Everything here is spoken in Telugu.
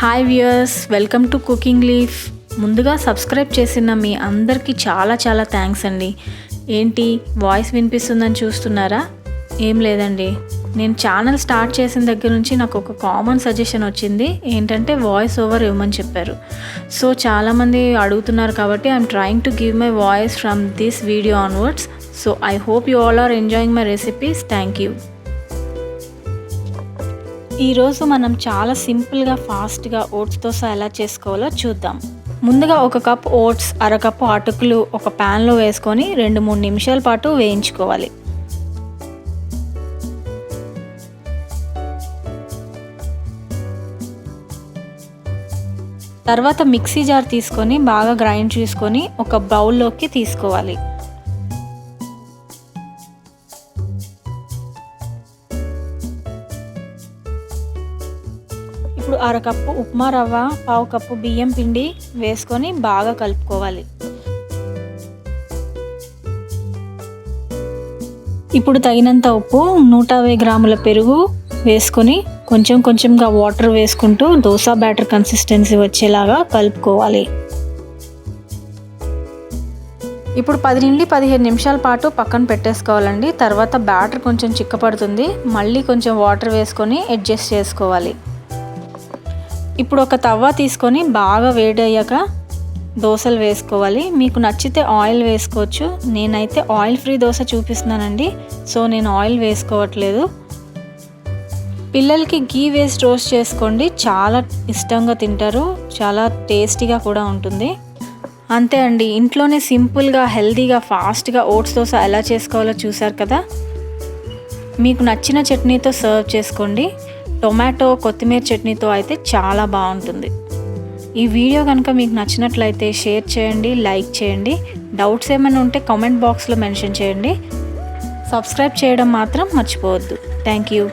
Hi viewers, welcome to cooking leaf. ముందుగా సబ్స్క్రైబ్ చేసిన మీ అందరికీ చాలా చాలా థ్యాంక్స్ అండి. ఏంటి వాయిస్ వినిపిస్తుందని చూస్తున్నారా? ఏం లేదండి, నేను ఛానల్ స్టార్ట్ చేసిన దగ్గర నుంచి నాకు ఒక కామన్ సజెషన్ వచ్చింది. ఏంటంటే వాయిస్ ఓవర్ ఇవ్వమని చెప్పారు. సో చాలామంది అడుగుతున్నారు కాబట్టి I'm trying to give my voice from this video onwards. So I hope you all are enjoying my recipes. Thank you. ఈరోజు మనం చాలా సింపుల్గా ఫాస్ట్గా ఓట్స్ దోశ ఎలా చేసుకోవాలో చూద్దాం. ముందుగా ఒక కప్ ఓట్స్, అరకప్పు అటుకులు ఒక ప్యాన్లో వేసుకొని 2-3 నిమిషాల పాటు వేయించుకోవాలి. తర్వాత మిక్సీ జార్ తీసుకొని బాగా గ్రైండ్ చేసుకొని ఒక బౌల్లోకి తీసుకోవాలి. ఇప్పుడు అరకప్పు ఉప్మా రవ్వ, పావు కప్పు బియ్యం పిండి వేసుకొని బాగా కలుపుకోవాలి. ఇప్పుడు తగినంత ఉప్పు, 150 గ్రాముల పెరుగు వేసుకొని కొంచెం కొంచెంగా వాటర్ వేసుకుంటూ దోశ బ్యాటర్ కన్సిస్టెన్సీ వచ్చేలాగా కలుపుకోవాలి. ఇప్పుడు 10 నుండి 15 నిమిషాల పాటు పక్కన పెట్టేసుకోవాలండి. తర్వాత బ్యాటర్ కొంచెం చిక్కపడుతుంది. మళ్ళీ కొంచెం వాటర్ వేసుకొని అడ్జస్ట్ చేసుకోవాలి. ఇప్పుడు ఒక తవ్వ తీసుకొని బాగా వేడయ్యాక దోశలు వేసుకోవాలి. మీకు నచ్చితే ఆయిల్ వేసుకోవచ్చు. నేనైతే ఆయిల్ ఫ్రీ దోశ చూపిస్తున్నానండి, సో నేను ఆయిల్ వేసుకోవట్లేదు. పిల్లలకి గీ వేసి రోస్ట్ చేసుకోండి, చాలా ఇష్టంగా తింటారు, చాలా టేస్టీగా కూడా ఉంటుంది. అంతే అండి, ఇంట్లోనే సింపుల్గా హెల్తీగా ఫాస్ట్గా ఓట్స్ దోశ ఎలా చేసుకోవాలో చూసారు కదా. మీకు నచ్చిన చట్నీతో సర్వ్ చేసుకోండి. టొమాటో, కొత్తిమీర చట్నీతో అయితే చాలా బాగుంటుంది. ఈ వీడియో కనుక మీకు నచ్చినట్లయితే షేర్ చేయండి, లైక్ చేయండి. డౌట్స్ ఏమైనా ఉంటే కామెంట్ బాక్స్లో మెన్షన్ చేయండి. సబ్స్క్రైబ్ చేయడం మాత్రం మర్చిపోవద్దు. Thank you.